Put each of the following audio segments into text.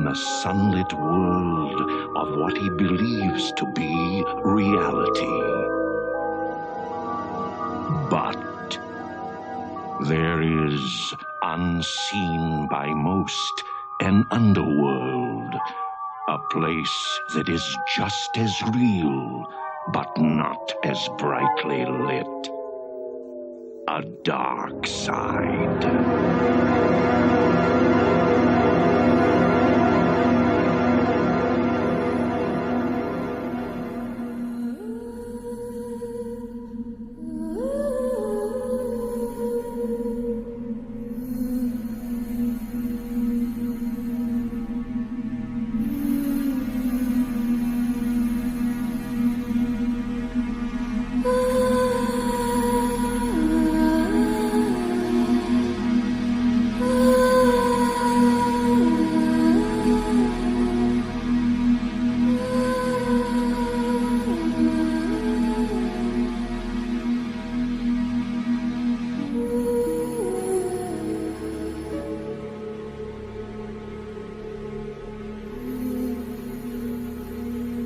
a sunlit world of what he believes to be reality. But there is, unseen by most, an underworld, a place that is just as real, but not as brightly lit. A dark side.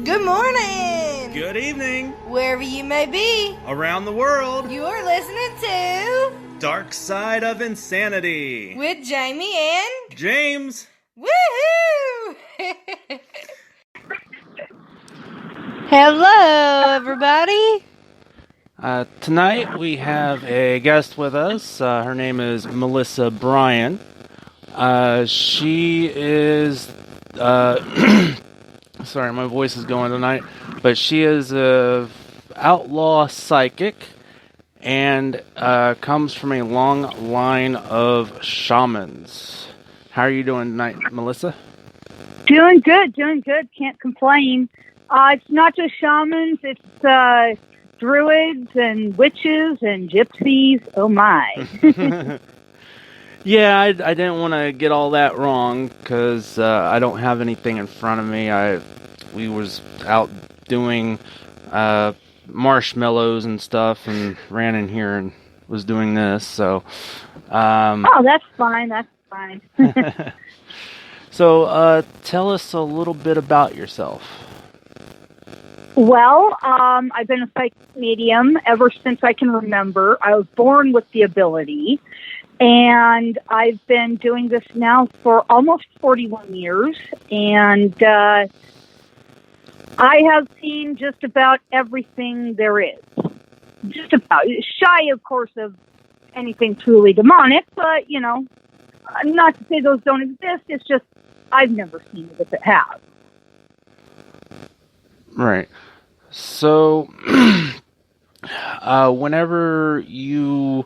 Good morning! Good evening! Wherever you may be, Around the world, you're listening to Dark Side of Insanity with Jamie and James. Woohoo! Hello, everybody. Tonight we have a guest with us. Her name is Melissa Bryan. She is... sorry, my voice is going tonight. But she is a outlaw psychic and comes from a long line of shamans. How are you doing tonight, Melissa? Doing good. Can't complain. It's not just shamans, it's druids and witches and gypsies. Oh my. Yeah, I didn't want to get all that wrong because I don't have anything in front of me. We was out doing marshmallows and stuff and ran in here and was doing this. So, oh, that's fine. So, tell us a little bit about yourself. Well, I've been a psychic medium ever since I can remember. I was born with the ability. And I've been doing this now for almost 41 years, and I have seen just about everything there is. Just about. Shy, of course, of anything truly demonic, but, you know, not to say those don't exist, it's just I've never seen it if it has. Right. So, whenever you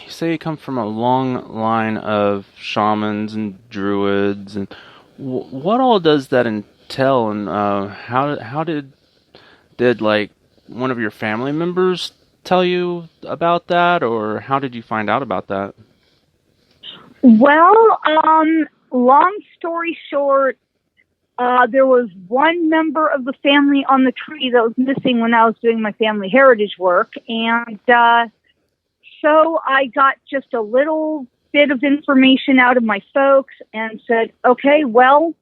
say you come from a long line of shamans and druids, and what all does that entail? And how did like one of your family members tell you about that, or how did you find out about that? Well, long story short, there was one member of the family on the tree that was missing when I was doing my family heritage work, and so I got just a little bit of information out of my folks and said, okay, well,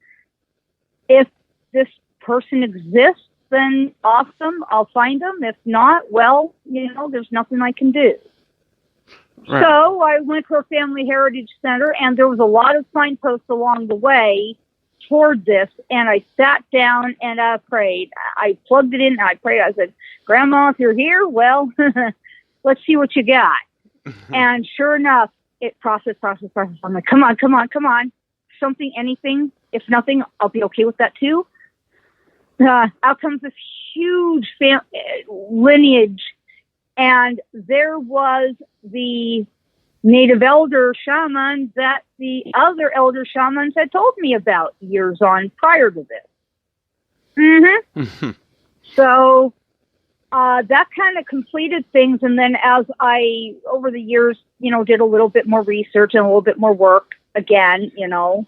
if this person exists, then awesome, I'll find them. If not, well, you know, there's nothing I can do. Right. So I went to a family heritage center, and there was a lot of signposts along the way toward this, and I sat down and I prayed. I plugged it in and I prayed. I said, Grandma, if you're here, well, let's see what you got. And sure enough, it processed. I'm like, come on. Something, anything. If nothing, I'll be okay with that too. Out comes this huge lineage. And there was the native elder shaman that the other elder shamans had told me about years on prior to this. Mm-hmm. So that kind of completed things. And then as I, over the years, you know, did a little bit more research and a little bit more work again, you know,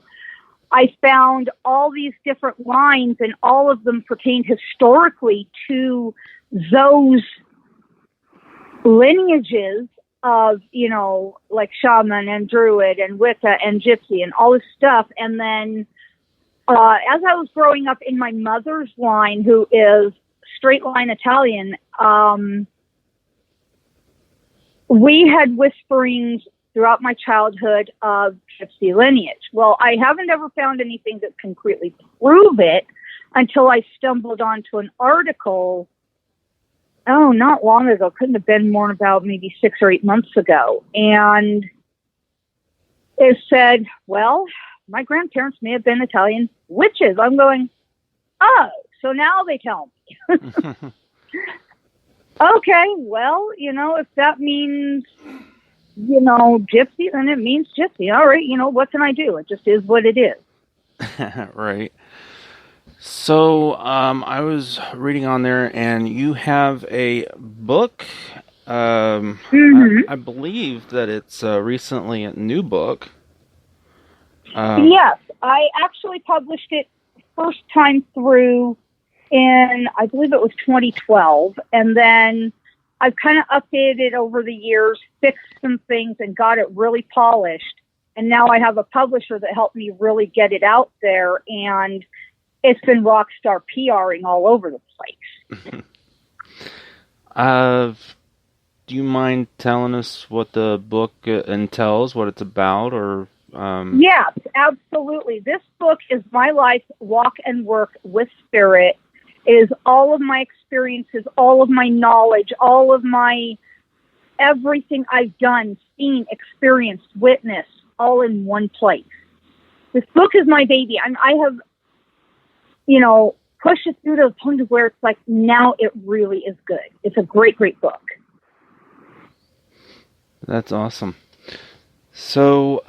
I found all these different lines, and all of them pertain historically to those lineages of, like shaman and druid and Wicca and gypsy and all this stuff. And then as I was growing up in my mother's line, who is straight line Italian, we had whisperings throughout my childhood of gypsy lineage. Well, I haven't ever found anything that concretely prove it until I stumbled onto an article, not long ago, couldn't have been more than about maybe 6 or 8 months ago. And it said, well, my grandparents may have been Italian witches. I'm going, oh, so now they tell me. Okay, well, if that means, gypsy, then it means gypsy. All right, what can I do? It just is what it is. Right. So, I was reading on there, and you have a book. I believe that it's recently a new book. Yes, I actually published it first time through in, I believe it was 2012, and then I've kind of updated it over the years, fixed some things, and got it really polished. And now I have a publisher that helped me really get it out there, and it's been rock star PRing all over the place. Do you mind telling us what the book entails, what it's about, or? Yes, absolutely. This book is my life walk and work with spirit. It is all of my experiences, all of my knowledge, all of my everything I've done, seen, experienced, witnessed, all in one place. This book is my baby. I have, pushed it through to the point of where it's like, now it really is good. It's a great, great book. That's awesome. So,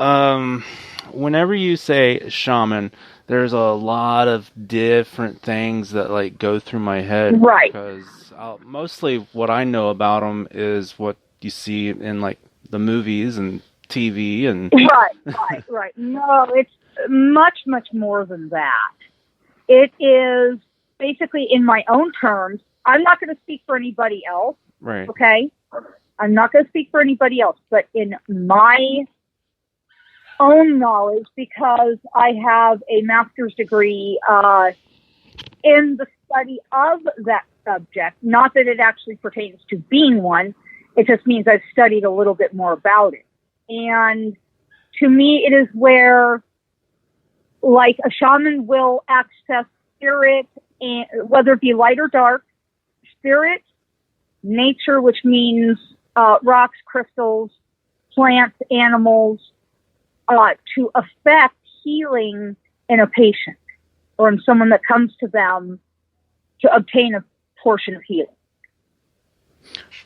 whenever you say shaman, there's a lot of different things that go through my head. Right. Because mostly what I know about them is what you see in the movies and TV and. Right. No, it's much, much more than that. It is basically, in my own terms, I'm not going to speak for anybody else. Right. Okay? I'm not going to speak for anybody else, but in my own knowledge, because I have a master's degree in the study of that subject, not that it actually pertains to being one, it just means I've studied a little bit more about it. And to me, it is where, a shaman will access spirit, and whether it be light or dark, spirit, nature, which means rocks, crystals, plants, animals, to affect healing in a patient or in someone that comes to them to obtain a portion of healing.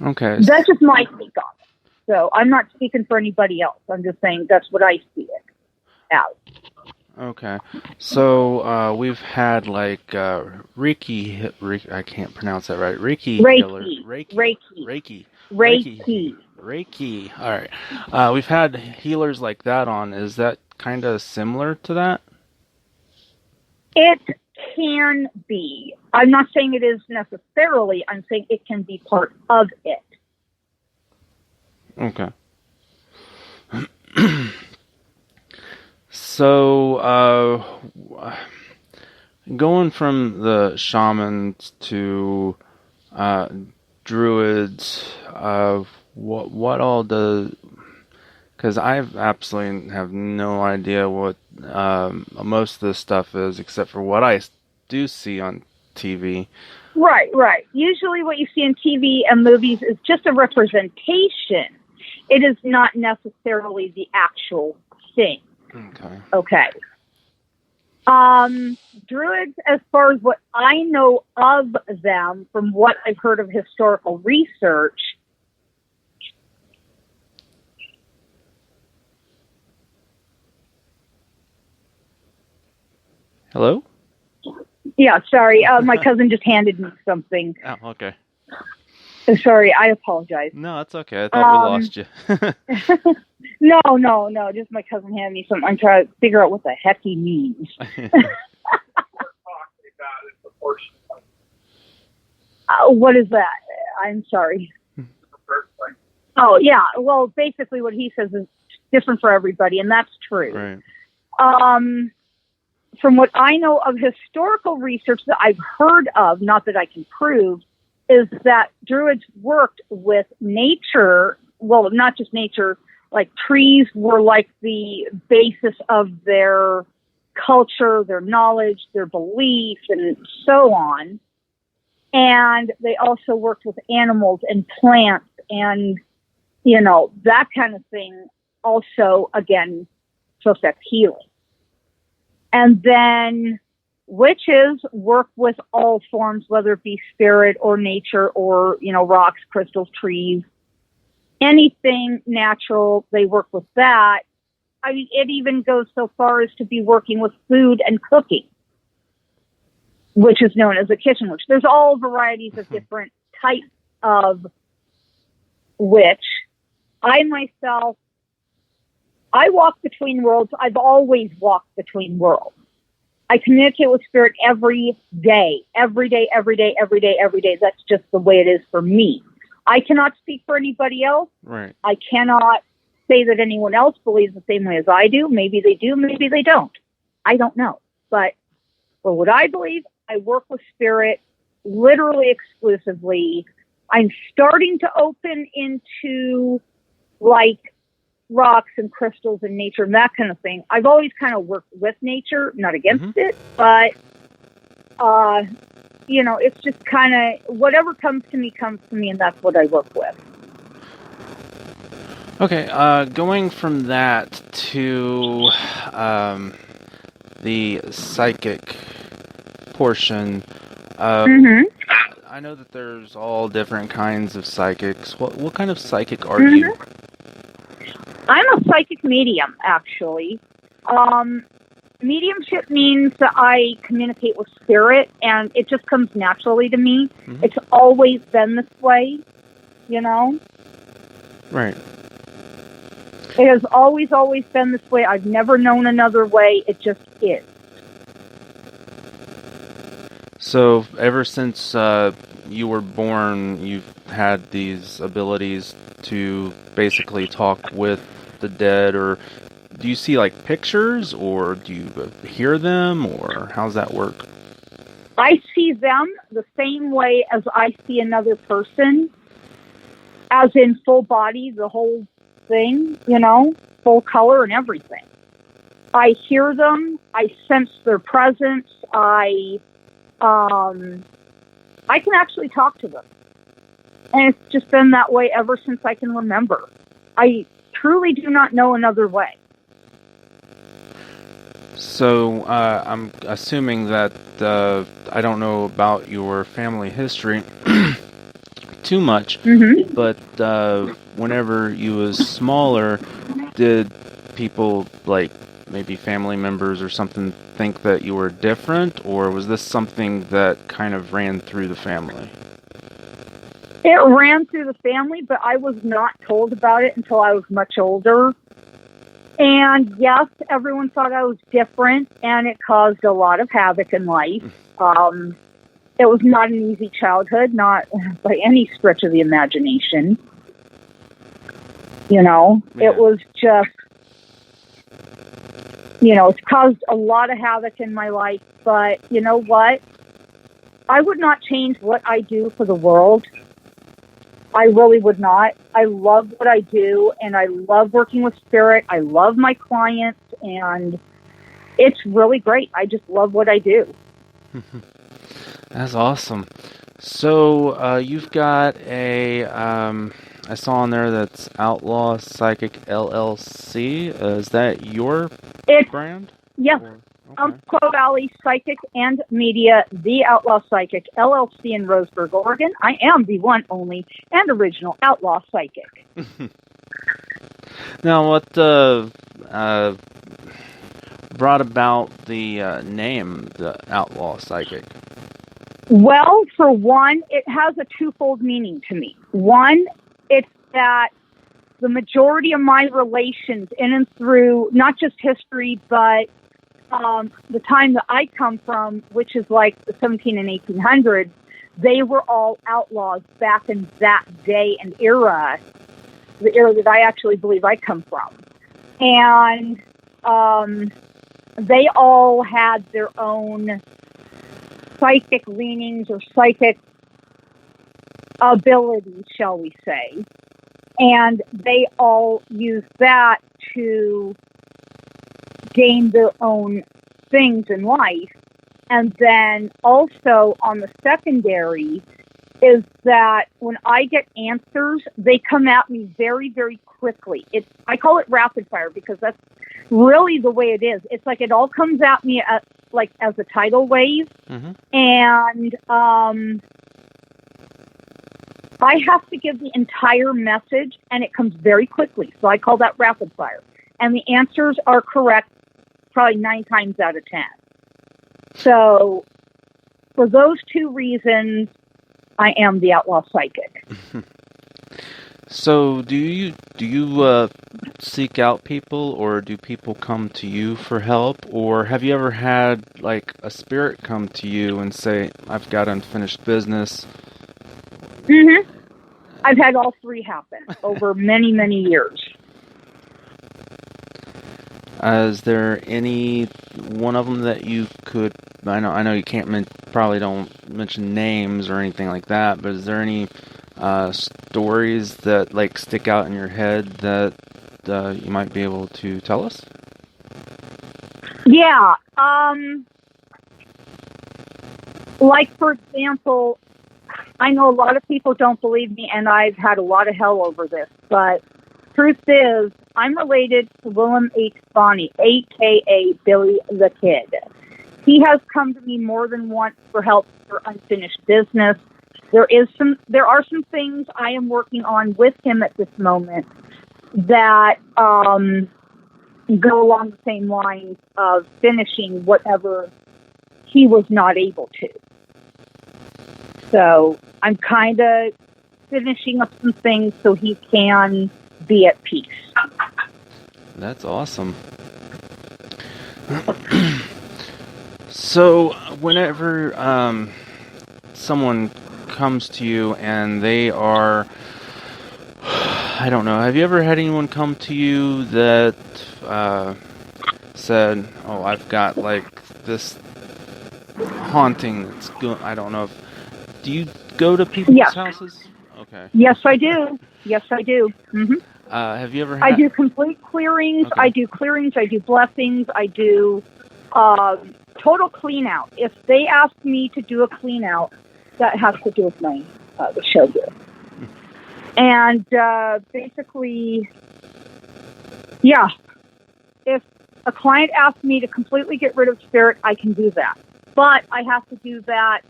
Okay. That's just my take on it. So I'm not speaking for anybody else. I'm just saying that's what I see it as. Okay. So we've had Reiki, I can't pronounce that right. Reiki. All right. We've had healers like that on. Is that kind of similar to that? It can be. I'm not saying it is necessarily. I'm saying it can be part of it. Okay. So, going from the shamans to druids, what all does... Because I absolutely have no idea what most of this stuff is, except for what I do see on TV. Right. Usually what you see on TV and movies is just a representation. It is not necessarily the actual thing. Okay. Druids, as far as what I know of them, from what I've heard of historical research, Hello? Yeah, sorry. My cousin just handed me something. Oh, okay. Sorry, I apologize. No, it's okay. I thought we lost you. No. Just my cousin handed me something. I'm trying to figure out what the heck he means. What is that? I'm sorry. Oh, yeah. Well, basically what he says is different for everybody, and that's true. Right. from what I know of historical research that I've heard of, not that I can prove, is that Druids worked with nature. Well, not just nature, like trees were like the basis of their culture, their knowledge, their belief, and so on. And they also worked with animals and plants and, you know, that kind of thing also, again, to affect healing. And then witches work with all forms, whether it be spirit or nature or, you know, rocks, crystals, trees, anything natural, they work with that. I mean, it even goes so far as to be working with food and cooking, which is known as a kitchen witch. There's all varieties of different types of witch. I myself, I walk between worlds. I've always walked between worlds. I communicate with spirit every day, every day, every day, every day, every day. That's just the way it is for me. I cannot speak for anybody else. Right. I cannot say that anyone else believes the same way as I do. Maybe they do, maybe they don't. I don't know. But for what I believe, I work with spirit literally exclusively. I'm starting to open into like rocks and crystals and nature and that kind of thing. I've always kind of worked with nature, not against it, but, you know, it's just kind of whatever comes to me, and that's what I work with. Okay, going from that to the psychic portion, I know that there's all different kinds of psychics. What kind of psychic are you? I'm a psychic medium, actually. Mediumship means that I communicate with spirit, and it just comes naturally to me. It's always been this way, you know? Right. It has always been this way. I've never known another way. It just is. So, ever since you were born, you've had these abilities to basically talk with the dead, or do you see like pictures, or do you hear them, or how's that work? I see them the same way as I see another person, as in full body, the whole thing, you know, full color and everything. I hear them. I sense their presence. I can actually talk to them. And it's just been that way ever since I can remember. I truly do not know another way. So, I'm assuming that I don't know about your family history too much, but whenever you was smaller, did people, like maybe family members or something, think that you were different, or was this something that kind of ran through the family? It ran through the family, but I was not told about it until I was much older. And yes, everyone thought I was different, and it caused a lot of havoc in life. It was not an easy childhood, not by any stretch of the imagination. You know, It was just, you know, it's caused a lot of havoc in my life. But you know what? I would not change what I do for the world. I really would not. I love what I do, and I love working with spirit. I love my clients, and it's really great. I just love what I do. That's awesome. So, you've got a, I saw on there that's Outlaw Psychic LLC. Is that your brand? Yes. Quo Valley Psychic and Media, the Outlaw Psychic LLC in Roseburg, Oregon. I am the one, only, and original Outlaw Psychic. Now, what brought about the name, the Outlaw Psychic? Well, for one, it has a twofold meaning to me. One, it's that the majority of my relations in and through not just history, but the time that I come from, which is like the 17 and 1800s, they were all outlaws back in that day and era, the era that I actually believe I come from. And they all had their own psychic leanings or psychic abilities, shall we say. And they all used that to gain their own things in life. And then also on the secondary is that when I get answers, they come at me very, very quickly. I call it rapid fire because that's really the way it is. It's like it all comes at me as a tidal wave. Mm-hmm. And I have to give the entire message, and it comes very quickly. So I call that rapid fire. And the answers are correct probably 9 times out of 10. So for those 2 reasons, I am the Outlaw Psychic. So do you seek out people, or do people come to you for help? Or have you ever had like a spirit come to you and say, I've got unfinished business? Mm-hmm. I've had all 3 happen over many, many years. Is there any one of them that you could? I know you can't probably don't mention names or anything like that. But is there any stories that like stick out in your head that you might be able to tell us? Yeah. Like for example, I know a lot of people don't believe me, and I've had a lot of hell over this. But truth is, I'm related to William H. Bonney, a.k.a. Billy the Kid. He has come to me more than once for help for unfinished business. There are some things I am working on with him at this moment that go along the same lines of finishing whatever he was not able to. So I'm kind of finishing up some things so he can be at peace. That's awesome. So whenever someone comes to you and they are, I don't know, have you ever had anyone come to you that said, oh, I've got like this haunting that's going, I don't know, do you go to people's houses? Okay. Yes, I do. Yes, I do. Mm-hmm. Have you ever had... I do complete clearings. Okay. I do clearings. I do blessings. I do total clean out. If they ask me to do a clean out, that has to do with my the show here. And basically, yeah, if a client asks me to completely get rid of spirit, I can do that. But I have to do that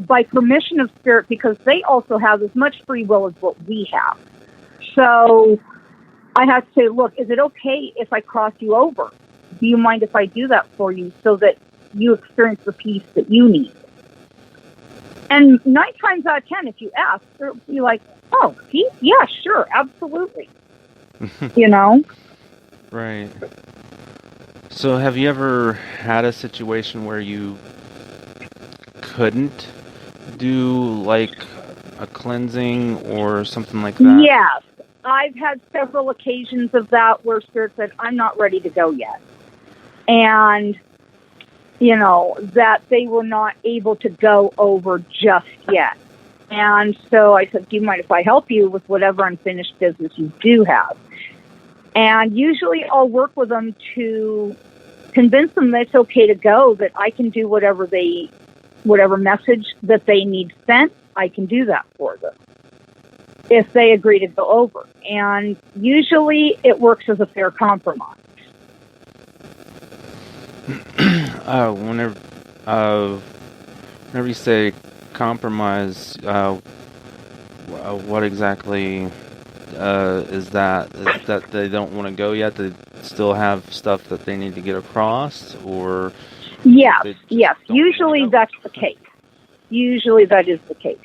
by permission of spirit because they also have as much free will as what we have. So I have to say, look, is it okay if I cross you over? Do you mind if I do that for you so that you experience the peace that you need? And 9 times out of 10, if you ask, they'll be like, oh, peace? Yeah, sure, absolutely. You know? Right. So have you ever had a situation where you couldn't do like a cleansing or something like that? Yes. I've had several occasions of that where Spirit said, I'm not ready to go yet. And, you know, that they were not able to go over just yet. And so I said, do you mind if I help you with whatever unfinished business you do have? And usually I'll work with them to convince them that it's okay to go, that I can do whatever message that they need sent, I can do that for them if they agree to go over. And usually it works as a fair compromise. Whenever you say compromise, what exactly is that? Is that they don't want to go yet? They still have stuff that they need to get across, or? Yes. Usually that's the case. Usually that is the case.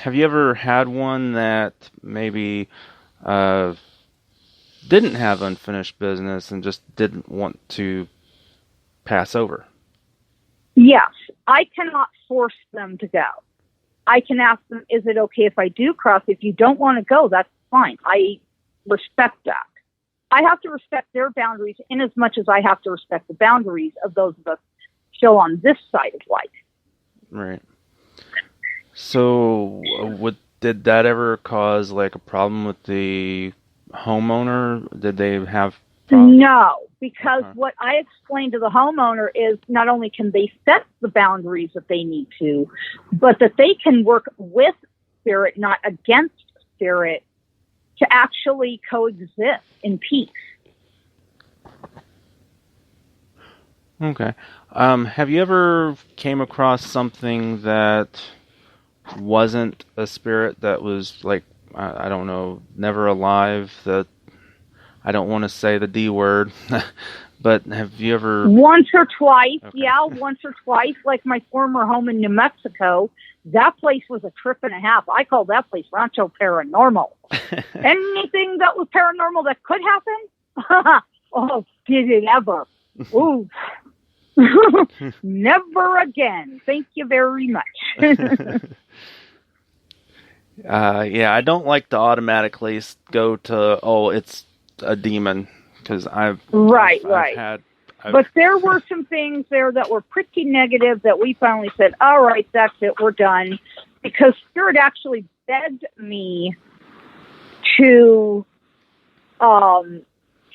Have you ever had one that maybe didn't have unfinished business and just didn't want to pass over? Yes. I cannot force them to go. I can ask them, is it okay if I do cross? If you don't want to go, that's fine. I respect that. I have to respect their boundaries in as much as I have to respect the boundaries of those of us still on this side of life. Right. So, did that ever cause like a problem with the homeowner? Did they have problems? No, because what I explained to the homeowner is not only can they set the boundaries that they need to, but that they can work with spirit, not against spirit, to actually coexist in peace. Okay. Have you ever came across something that wasn't a spirit, that was like, I don't know, never alive, that, I don't want to say the D word, but have you ever... Once or twice, Okay. yeah, once or twice, like my former home in New Mexico. That place was a trip and a half. I call that place Rancho Paranormal. Anything that was paranormal that could happen? Oh, did it ever? Ooh. Never again. Thank you very much. Yeah, I don't like to automatically go to, oh, it's a demon, because I've had... But there were some things there that were pretty negative that we finally said, all right, that's it, we're done. Because Spirit actually begged me to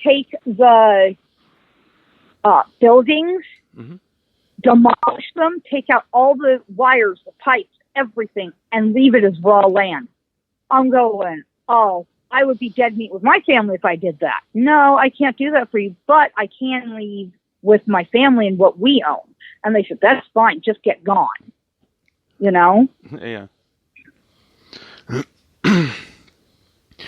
take the buildings, demolish them, take out all the wires, the pipes, everything, and leave it as raw land. I'm going, oh, I would be dead meat with my family if I did that. No, I can't do that for you, but I can leave with my family and what we own. And they said, that's fine, just get gone. You know? Yeah.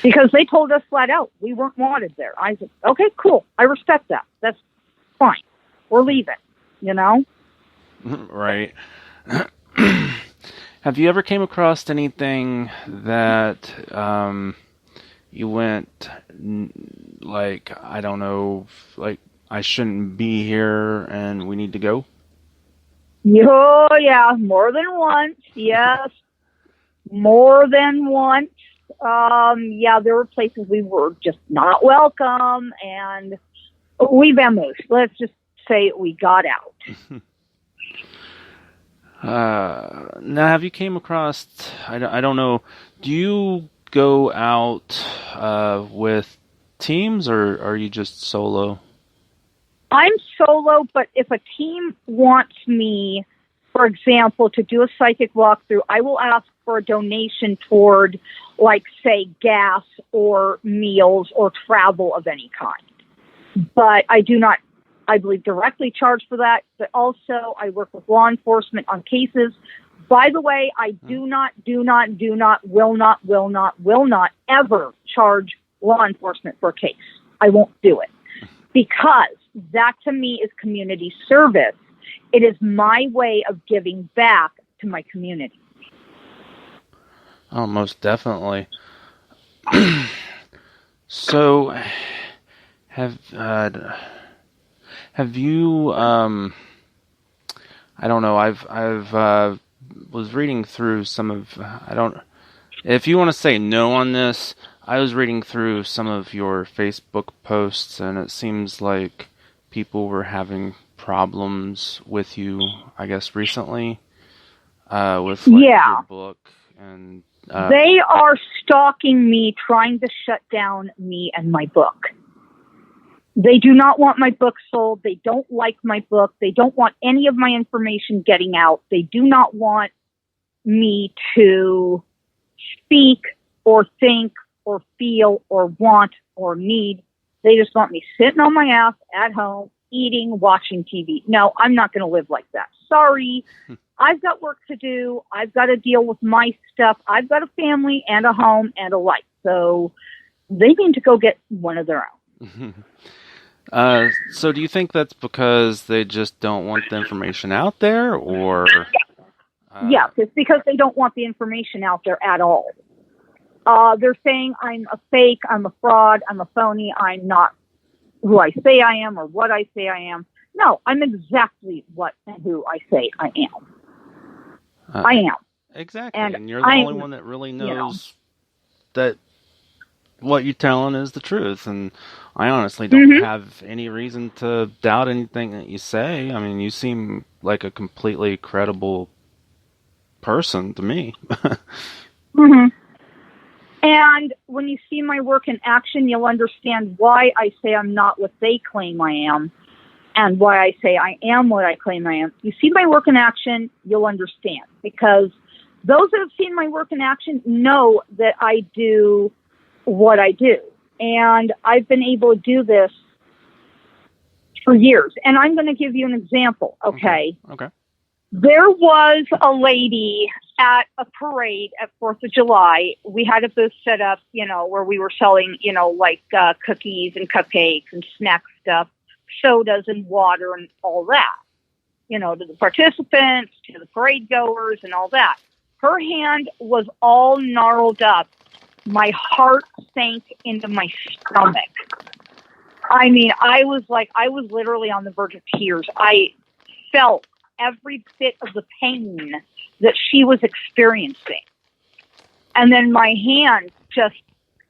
Because they told us flat out, we weren't wanted there. I said, okay, cool. I respect that. That's fine. We're leaving, you know? Right. Have you ever came across anything that you went, like, I don't know, like, I shouldn't be here and we need to go? Oh, yeah, more than once. Yes, more than once. Yeah, there were places we were just not welcome, and we vamoosed. Let's just say we got out. Now, have you came across, I don't know, do you go out with teams, or are you just solo? I'm solo, but if a team wants me, for example, to do a psychic walkthrough, I will ask for a donation toward, like, say, gas or meals or travel of any kind. But I do not, I believe, directly charge for that. But also, I work with law enforcement on cases. By the way, I do not, will not ever charge law enforcement for a case. I won't do it. Because that, to me, is community service. It is my way of giving back to my community. Oh, most definitely. So, have you? I don't know. I've was reading through some of. I don't. If you want to say no on this, I was reading through some of your Facebook posts, and it seems like people were having problems with you, I guess, recently, with like, your book. And they are stalking me, trying to shut down me and my book. They do not want my book sold. They don't like my book. They don't want any of my information getting out. They do not want me to speak or think or feel or want or need. They just want me sitting on my ass at home, eating, watching TV. No, I'm not going to live like that. Sorry. I've got work to do. I've got to deal with my stuff. I've got a family and a home and a life. So they need to go get one of their own. So do you think that's because they just don't want the information out there, or? Yes, it's because they don't want the information out there at all. They're saying I'm a fake, I'm a fraud, I'm a phony, I'm not who I say I am or what I say I am. No, I'm exactly what and who I say I am. I am. Exactly, and you're the only one that really knows that what you're telling is the truth, and I honestly don't have any reason to doubt anything that you say. I mean, you seem like a completely credible person to me. Mm-hmm. And when you see my work in action, you'll understand why I say I'm not what they claim I am, and why I say I am what I claim I am. You see my work in action, you'll understand, because those that have seen my work in action know that I do what I do. And I've been able to do this for years. And I'm going to give you an example, okay? Okay. There was a lady at a parade at 4th of July. We had a booth set up, where we were selling, like cookies and cupcakes and snack stuff, sodas and water and all that, to the participants, to the parade goers and all that. Her hand was all gnarled up. My heart sank into my stomach. I mean, I was literally on the verge of tears. I felt every bit of the pain that she was experiencing. And then my hand just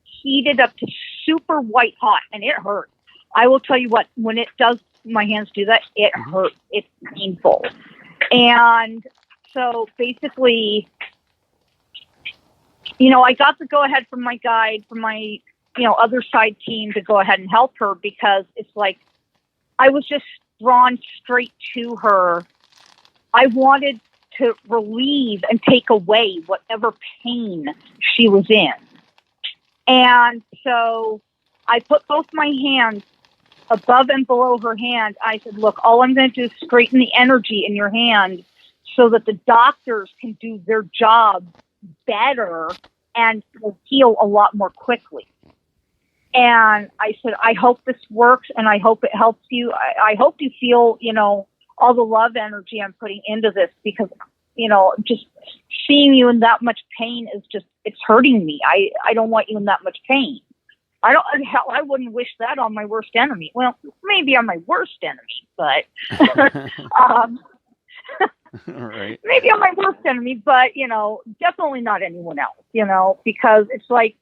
heated up to super white hot, and it hurt. I will tell you what, when it does, my hands do that, it hurts. It's painful. And so basically, I got the go-ahead from my guide, from my, other side team to go ahead and help her, because it's like I was just drawn straight to her. I wanted to relieve and take away whatever pain she was in. And so I put both my hands above and below her hand. I said, look, all I'm going to do is straighten the energy in your hand so that the doctors can do their job better and will heal a lot more quickly. And I said, I hope this works, and I hope it helps you. I hope you feel, all the love energy I'm putting into this, because, just seeing you in that much pain is it's hurting me. I don't want you in that much pain. I wouldn't wish that on my worst enemy. Well, maybe on my worst enemy, but, Right. maybe on my worst enemy, but, definitely not anyone else, because it's like,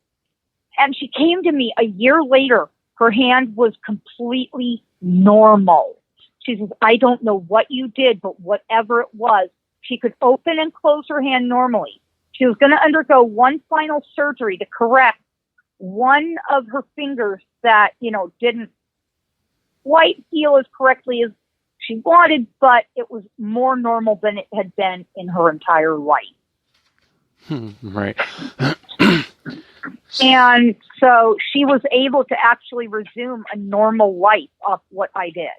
and she came to me a year later. Her hand was completely normal. She says, I don't know what you did, but whatever it was, she could open and close her hand normally. She was going to undergo one final surgery to correct one of her fingers that, didn't quite heal as correctly as she wanted, but it was more normal than it had been in her entire life. Right. And so she was able to actually resume a normal life off what I did.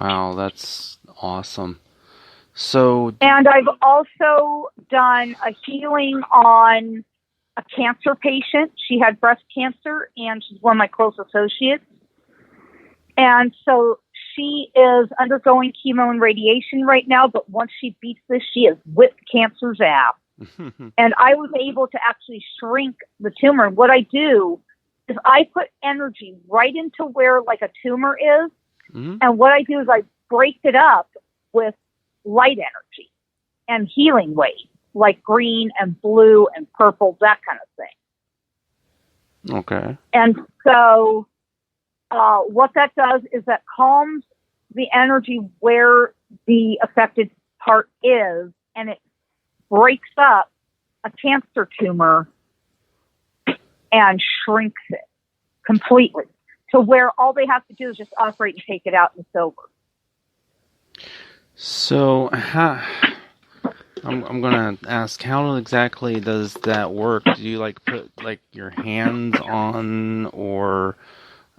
Wow, that's awesome. So, and I've also done a healing on a cancer patient. She had breast cancer, and she's one of my close associates. And so she is undergoing chemo and radiation right now, but once she beats this, she has whipped cancer's ass. And I was able to actually shrink the tumor. And what I do is I put energy right into where like a tumor is. And what I do is I break it up with light energy and healing waves, like green and blue and purple, that kind of thing. Okay. And so what that does is that calms the energy where the affected part is, and it breaks up a cancer tumor and shrinks it completely to where all they have to do is just operate and take it out and it's over. So, I'm going to ask, how exactly does that work? Do you put your hands on, or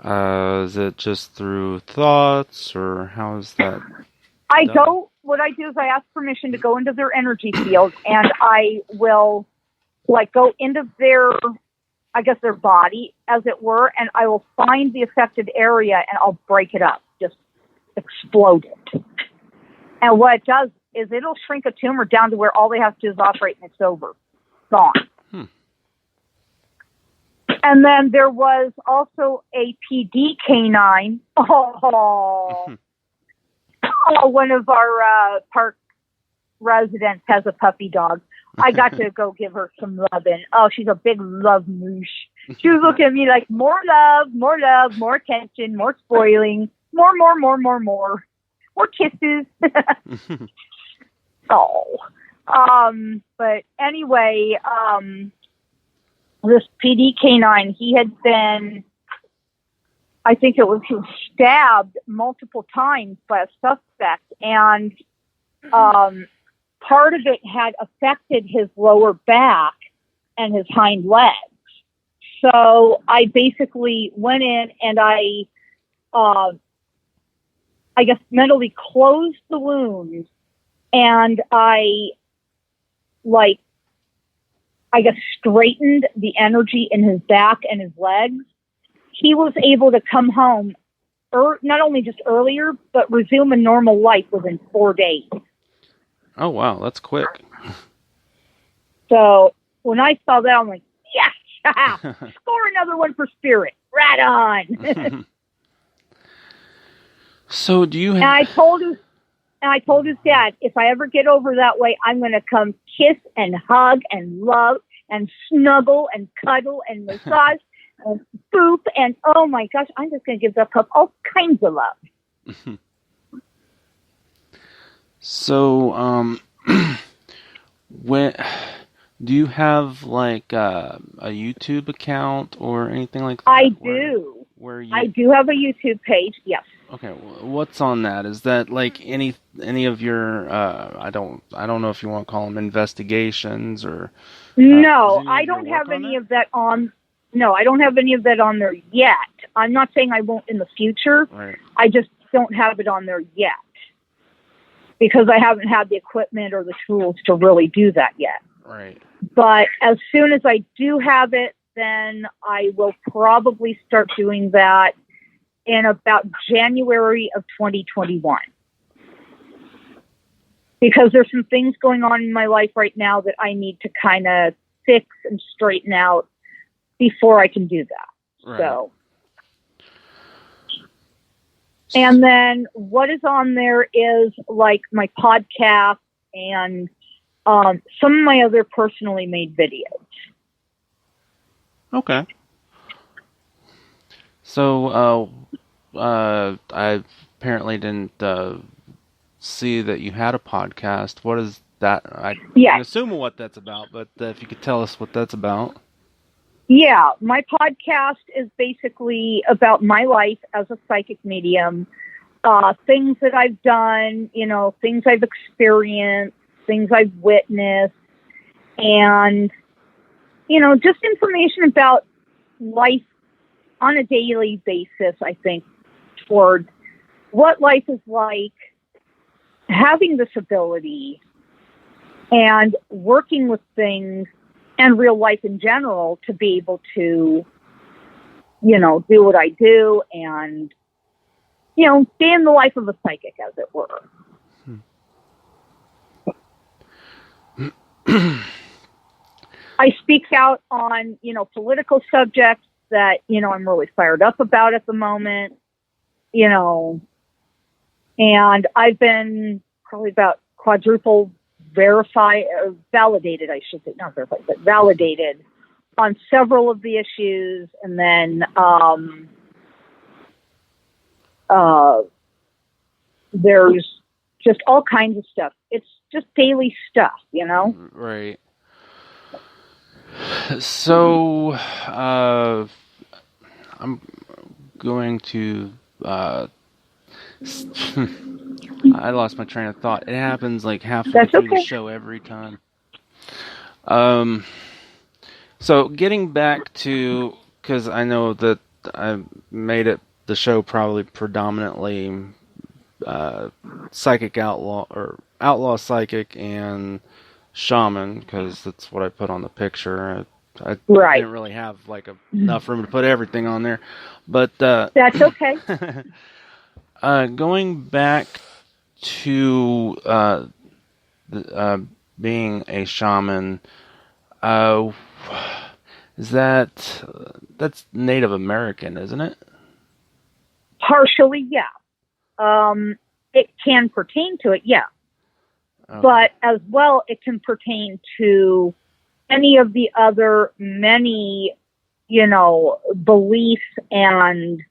is it just through thoughts, or how is that? What I do is I ask permission to go into their energy field, and I will go into their body, as it were, and I will find the affected area and I'll break it up, just explode it. And what it does is it'll shrink a tumor down to where all they have to do is operate and it's over. Gone. And then there was also a PD canine. One of our park residents has a puppy dog. I got to go give her some loving. Oh, she's a big love moosh. She was looking at me like, more love, more attention, more spoiling, more kisses. Oh. But anyway, this PD canine, he was stabbed multiple times by a suspect, and part of it had affected his lower back and his hind legs. So I basically went in and I guess mentally closed the wounds, and I straightened the energy in his back and his legs. He was able to come home not only just earlier, but resume a normal life within 4 days. Oh, wow. That's quick. So when I saw that, I'm like, yes, score another one for Spirit. Right on. So do you have... And I told his dad, if I ever get over that way, I'm going to come kiss and hug and love and snuggle and cuddle and massage and boop. And oh my gosh, I'm just going to give that pup all kinds of love. So, when do you have like a YouTube account or anything like that? I do. I do have a YouTube page. Yes. Okay, what's on that? Is that like any of your I don't know if you want to call them investigations or no, I don't have any of that on. No, I don't have any of that on there yet. I'm not saying I won't in the future. Right. I just don't have it on there yet because I haven't had the equipment or the tools to really do that yet. Right. But as soon as I do have it, then I will probably start doing that in about January of 2021. Because there's some things going on in my life right now that I need to kind of fix and straighten out before I can do that. Right. So, and then what is on there is like my podcast and some of my other personally made videos. Okay. So, I apparently didn't see that you had a podcast. What is that? I can assume what that's about, but if you could tell us what that's about. Yeah, my podcast is basically about my life as a psychic medium, things that I've done, things I've experienced, things I've witnessed, and, just information about life on a daily basis, I think, toward what life is like, having this ability, and working with things and real life in general to be able to, do what I do and, stay in the life of a psychic, as it were. I speak out on, political subjects that, I'm really fired up about at the moment, and I've been probably about quadruple validated, I should say, not verified, but validated on several of the issues. And then, there's just all kinds of stuff. It's just daily stuff, Right. So, I'm going to, I lost my train of thought. It happens like halfway through the show every time. So getting back to, because I know that I made the show probably predominantly psychic outlaw psychic and shaman, because that's what I put on the picture. I didn't really have enough room to put everything on there, but that's okay. Going back to being a shaman, that's Native American, isn't it? Partially, yeah. It can pertain to it, yeah. Okay. But as well, it can pertain to any of the other many, beliefs and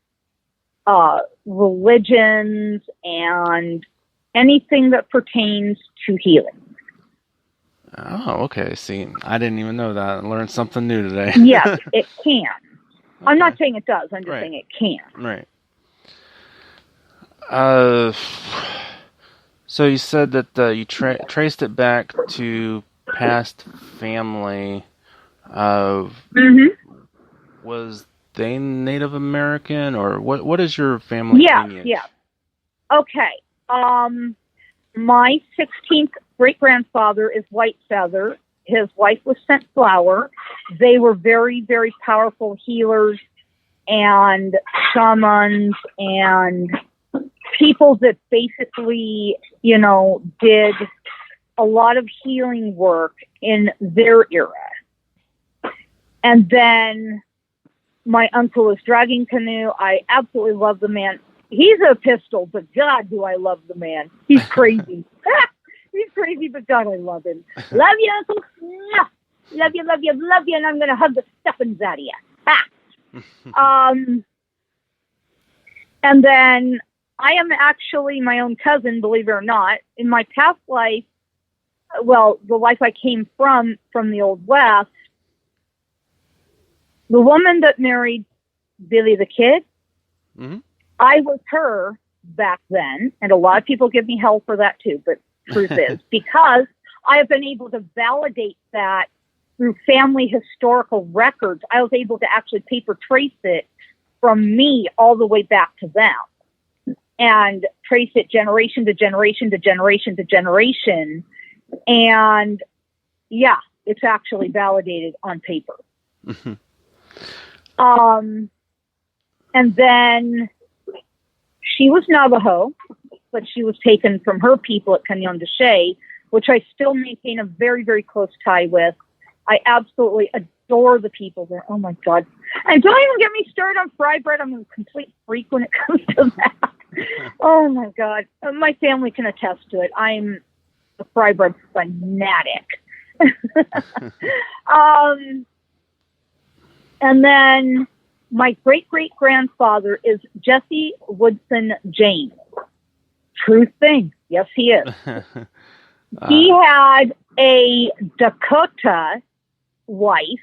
religions and anything that pertains to healing. Oh, okay. See, I didn't even know that. I learned something new today. Yes, it can. Okay. I'm not saying it does. I'm just Right. saying it can. Right. So you said that you traced it back to past family. Mm-hmm. Was they Native American, or what is your family lineage? Yes. Okay. My 16th great-grandfather is White Feather. His wife was Scent Flower. They were very, very powerful healers and shamans and people that basically, did a lot of healing work in their era. And then my uncle is Dragging Canoe. I absolutely love the man. He's a pistol, but God, do I love the man. He's crazy. He's crazy, but God, I love him. Love you, Uncle. Love you, love you, love you, and I'm going to hug the stuffings out of you. And then I am actually my own cousin, believe it or not. In my past life, well, the life I came from the Old West, the woman that married Billy the Kid, Mm-hmm. I was her back then, and a lot of people give me hell for that too, but truth is, because I have been able to validate that through family historical records, I was able to actually paper trace it from me all the way back to them and trace it generation to generation to generation to generation. And yeah, it's actually validated on paper. Mm-hmm. And then she was Navajo, but she was taken from her people at Canyon de Chelly, which I still maintain a very, very close tie with. I absolutely adore the people there. Oh, my God. And don't even get me started on fry bread. I'm a complete freak when it comes to that. Oh, my God. My family can attest to it. I'm a fry bread fanatic. And then my great-great-grandfather is Jesse Woodson James. True thing. Yes, he is. He had a Dakota wife,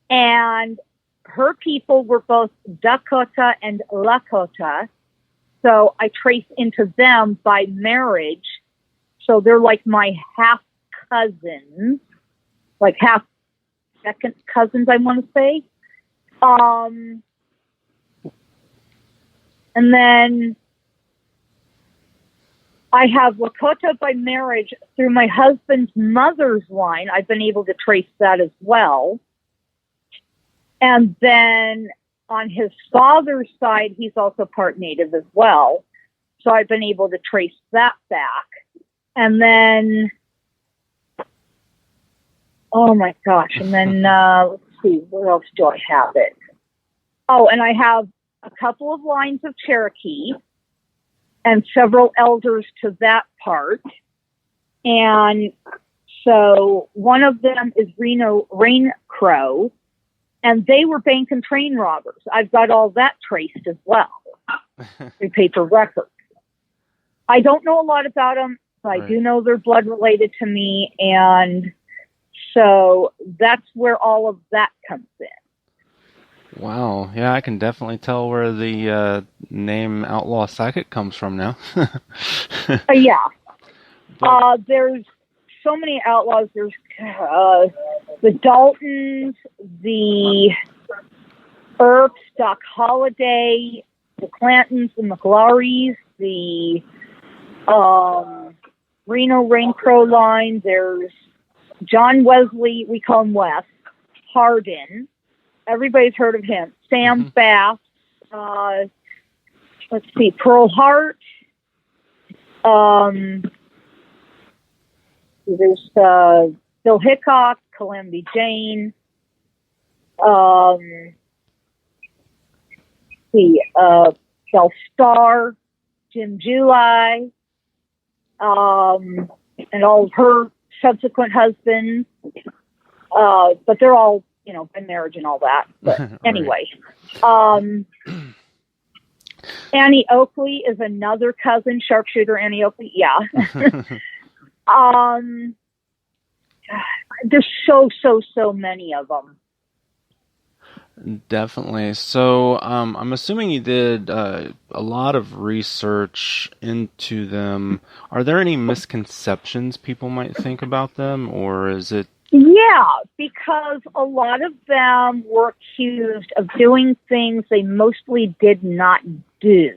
and her people were both Dakota and Lakota. So I trace into them by marriage. So they're like my half cousins, like half second cousins, I want to say. And then I have Lakota by marriage through my husband's mother's line. I've been able to trace that as well. And then on his father's side, he's also part Native as well. So I've been able to trace that back. And then, oh my gosh. And then, let's see, where else do I have it? Oh, and I have a couple of lines of Cherokee and several elders to that part. And so one of them is Rain Crow, and they were bank and train robbers. I've got all that traced as well through paper records. I don't know a lot about them, but I do know they're blood related to me. And so that's where all of that comes in. Wow. Yeah, I can definitely tell where the name Outlaw Psychic comes from now. Yeah. There's so many outlaws. There's the Daltons, the Earps, Doc Holliday, the Clantons, the McLaurys, the Reno Rain Crow line. There's John Wesley, we call him Wes, Hardin. Everybody's heard of him. Sam Bass. Let's see, Pearl Hart. There's Bill Hickok, Calamity Jane. Bell Star, Jim July. and all of her subsequent husbands. But they're all, in marriage and all that. But anyway, Annie Oakley is another cousin, sharpshooter Annie Oakley. Yeah. There's so many of them. Definitely. So, I'm assuming you did a lot of research into them. Are there any misconceptions people might think about them, or is it? Yeah, because a lot of them were accused of doing things they mostly did not do.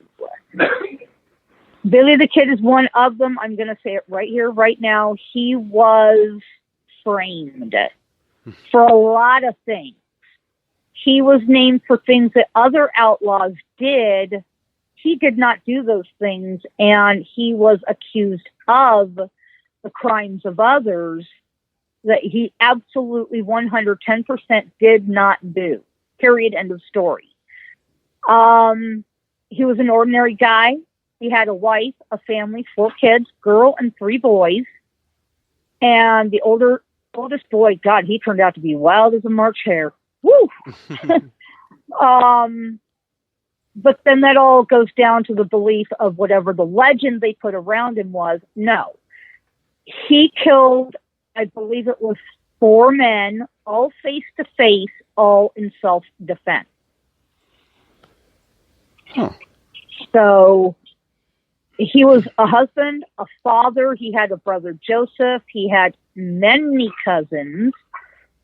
Billy the Kid is one of them. I'm going to say it right here, right now. He was framed for a lot of things. He was named for things that other outlaws did. He did not do those things, and he was accused of the crimes of others that he absolutely 110% did not do. Period. End of story. He was an ordinary guy. He had a wife, a family, 4 kids, girl and 3 boys. And the oldest boy, God, he turned out to be wild as a March hare. Woo! But then that all goes down to the belief of whatever the legend they put around him was. No. He killed, I believe it was 4 men, all face to face, all in self-defense. Huh. So he was a husband, a father. He had a brother, Joseph. He had many cousins.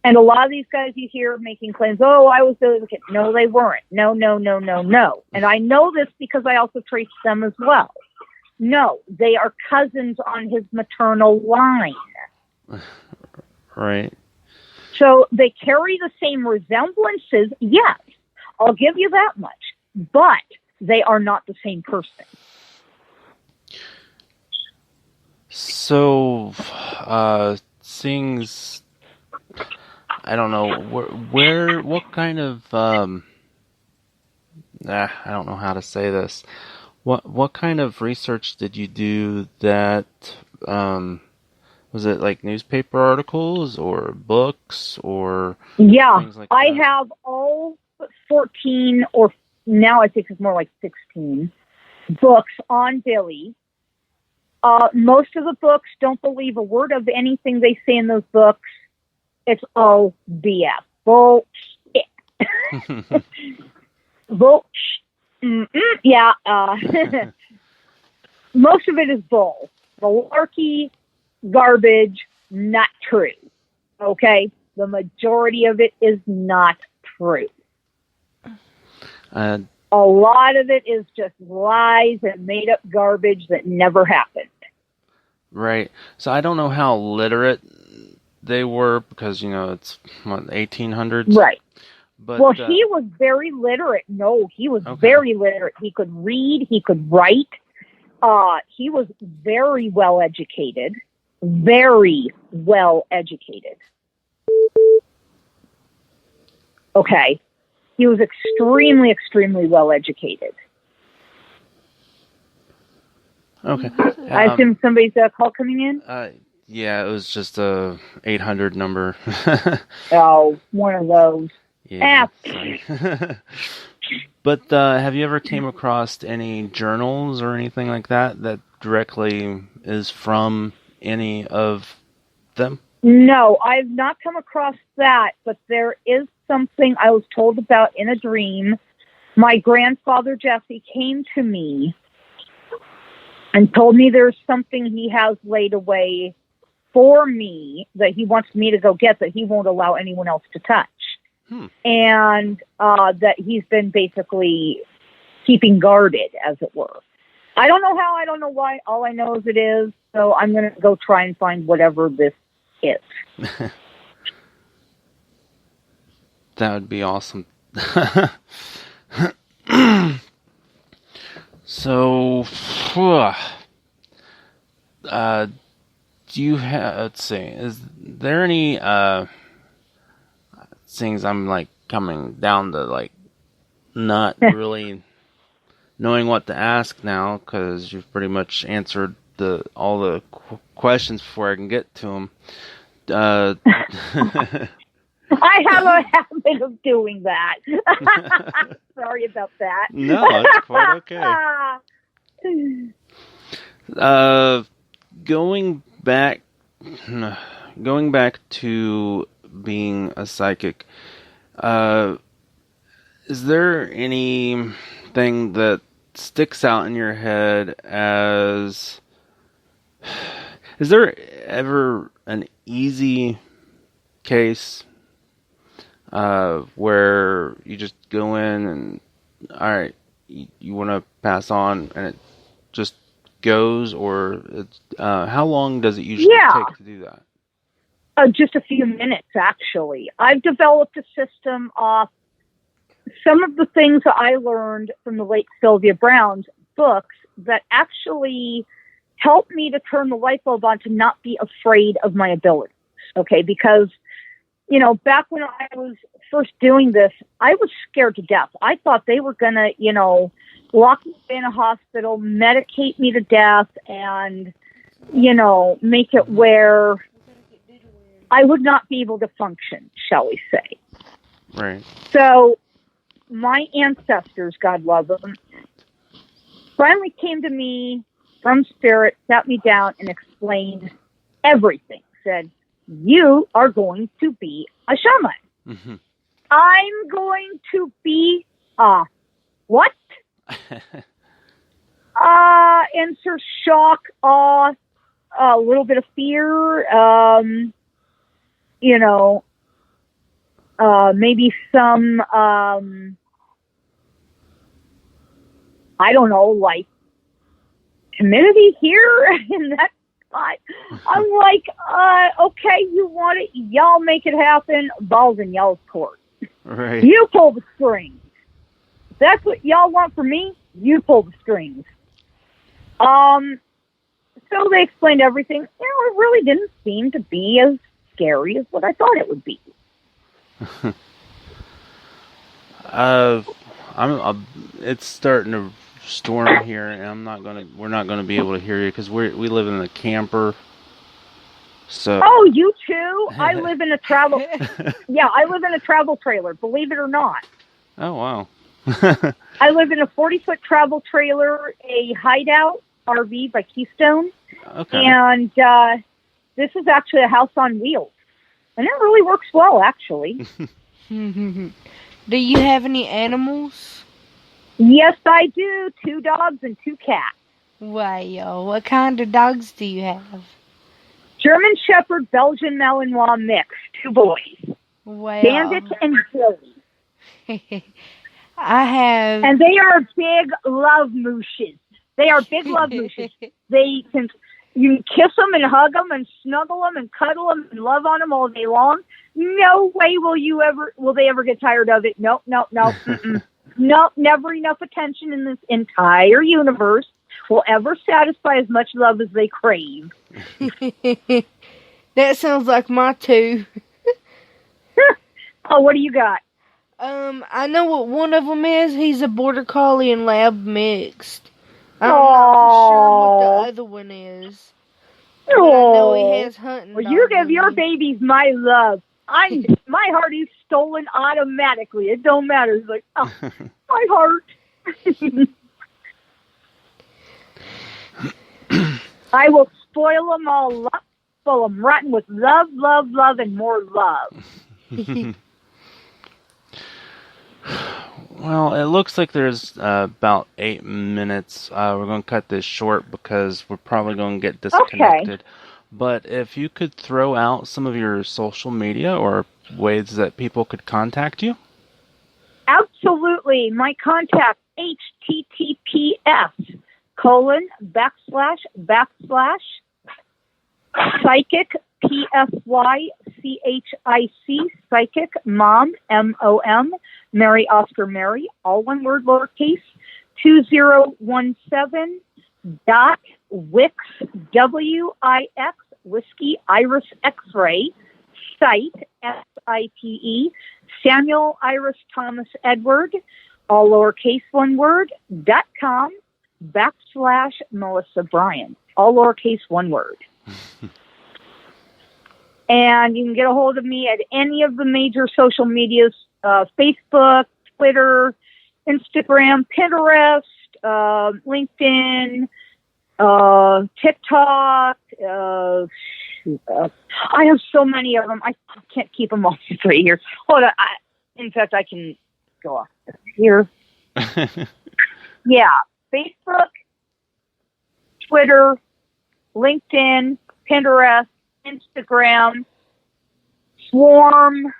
And a lot of these guys you hear making claims, oh, I was Billy the Kid. No, they weren't. No. And I know this because I also traced them as well. No, they are cousins on his maternal line. Right. So they carry the same resemblances. Yes, I'll give you that much. But they are not the same person. So, things, I don't know, what kind of, I don't know how to say this. What kind of research did you do that, was it like newspaper articles or books or things like that? I have all 14, or now I think it's more like 16 books on Billy. Most of the books, don't believe a word of anything they say in those books. It's all BS. Bullshit. Bullshit. Yeah. Most of it is bull. Malarkey, garbage, not true. Okay? The majority of it is not true. A lot of it is just lies and made up garbage that never happened. Right. So I don't know how literate they were because, it's 1800s. Right. But, well, he was very literate. No, he was very literate. He could read. He could write. He was very well educated. Very well educated. Okay. He was extremely, extremely well educated. Okay. I assume somebody's call coming in? Yeah, it was just a 800 number. Oh, one of those. Yeah. But have you ever came across any journals or anything like that directly is from any of them? No, I've not come across that, but there is something I was told about in a dream. My grandfather, Jesse, came to me and told me there's something he has laid away for me that he wants me to go get that he won't allow anyone else to touch. And that he's been basically keeping guarded, as it were. I don't know how, I don't know why. All I know is it is. So I'm going to go try and find whatever this is. That would be awesome. So, do you have, let's see, is there any, things I'm like coming down to like not really knowing what to ask now because you've pretty much answered all the questions before I can get to them. I have a habit of doing that. Sorry about that. No, it's quite okay. Going back to being a psychic, is there anything that sticks out in your head as... Is there ever an easy case where you just go in and, all right, you want to pass on and it just goes, or it's, how long does it usually take to do that? Just a few minutes, actually. I've developed a system off some of the things that I learned from the late Sylvia Browne's books that actually helped me to turn the light bulb on to not be afraid of my abilities. Okay, because, you know, back when I was first doing this, I was scared to death. I thought they were going to, you know, lock me in a hospital, medicate me to death, and, you know, make it where I would not be able to function, shall we say. Right. So my ancestors, God love them, finally came to me from spirit, sat me down, and explained everything. Said, you are going to be a shaman. Mm-hmm. I'm going to be a what? Answer, shock, awe, a little bit of fear, you know, maybe some, I don't know, like timidity here and that. I'm like, okay, you want it, y'all make it happen. Balls in y'all's court. Right. You pull the strings. If that's what y'all want from me, you pull the strings. So they explained everything. You know, it really didn't seem to be as scary as what I thought it would be. It's starting to storm here, and we're not gonna be able to hear you because we live in a camper. So. Oh, you too? I live in a travel. Yeah, I live in a travel trailer. Believe it or not. Oh wow. I live in a 40-foot travel trailer, a hideout RV by Keystone. Okay. And this is actually a house on wheels, and it really works well, actually. Do you have any animals? Yes, I do. 2 dogs and 2 cats. Wow, what kind of dogs do you have? German Shepherd, Belgian Malinois mix, 2 boys. Wow. Bandit and Billy. I have... And they are big love mooshes. They are big love mooshes. You can kiss them and hug them and snuggle them and cuddle them and love on them all day long. No way will they ever get tired of it. Nope. Nope, never enough attention in this entire universe will ever satisfy as much love as they crave. That sounds like my 2. Oh, what do you got? I know what one of them is. He's a border collie and lab mixed. I'm not for sure what the other one is. But I know he has hunting. Well, you give your babies my love. My heart is stolen automatically. It don't matter. It's like, oh, my heart. I will spoil them all up, fill them rotten with love, love, love, and more love. Well, it looks like there's about 8 minutes. We're going to cut this short because we're probably going to get disconnected. Okay. But if you could throw out some of your social media or ways that people could contact you. Absolutely. My contact, https://psychic, PSYCHIC, psychic, mom, MOM, Mary Oscar Mary, all one word, lowercase, 2017.wix, WIX, Whiskey Iris X-ray, site, SITE, Samuel Iris Thomas Edward, all lowercase, one word, .com, /Melissa Bryan. all lowercase, one word. And you can get a hold of me at any of the major social medias, Facebook, Twitter, Instagram, Pinterest, LinkedIn, TikTok. I have so many of them. I can't keep them all straight here. Hold on. In fact, I can go off here. Yeah. Facebook, Twitter, LinkedIn, Pinterest, Instagram, Swarm,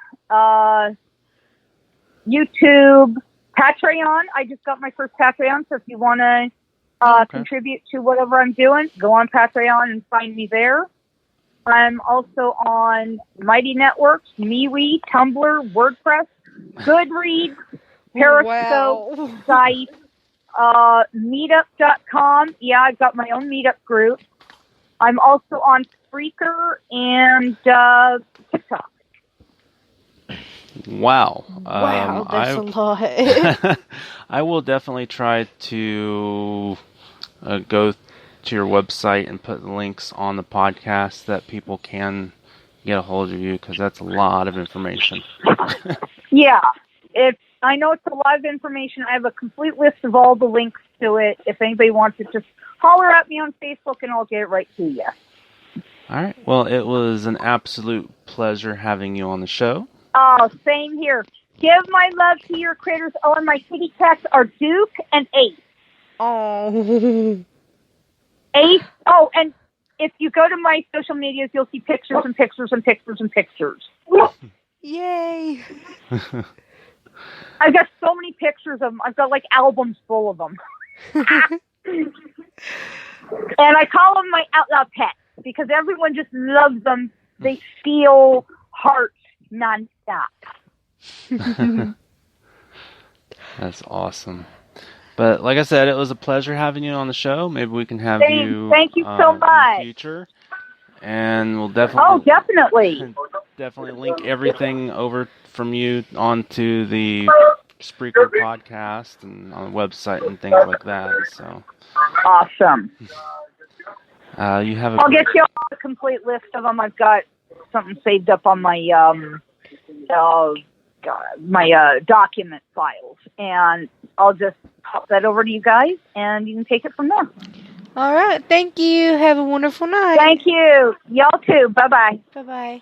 YouTube, Patreon. I just got my first Patreon, so if you want to contribute to whatever I'm doing, go on Patreon and find me there. I'm also on Mighty Networks, MeWe, Tumblr, WordPress, Goodreads, Periscope, Skype, Meetup.com. Yeah, I've got my own Meetup group. I'm also on Spreaker and TikTok. Wow. Wow, that's a lot. I will definitely try to go to your website and put links on the podcast that people can get a hold of you, because that's a lot of information. Yeah. I know it's a lot of information. I have a complete list of all the links to it. If anybody wants it, just holler at me on Facebook and I'll get it right to you. All right. Well, it was an absolute pleasure having you on the show. Oh, same here. Give my love to your critters. Oh, and my kitty cats are Duke and Ace. Oh. Ace. Oh, and if you go to my social medias, you'll see pictures and pictures and pictures and pictures. Yay. I've got so many pictures of them. I've got like albums full of them. And I call them my outlaw pets because everyone just loves them. They steal hearts nonstop. That's awesome. But like I said, it was a pleasure having you on the show. Maybe we can have you. Thank you so much. In the future. And we'll definitely. Oh, definitely. Definitely link everything over from you onto the Spreaker podcast and on the website and things like that. So awesome. You have. I'll get you a complete list of them. I've got something saved up on my document files, and I'll just pop that over to you guys, and you can take it from there. All right. Thank you. Have a wonderful night. Thank you. Y'all too. Bye-bye. Bye-bye.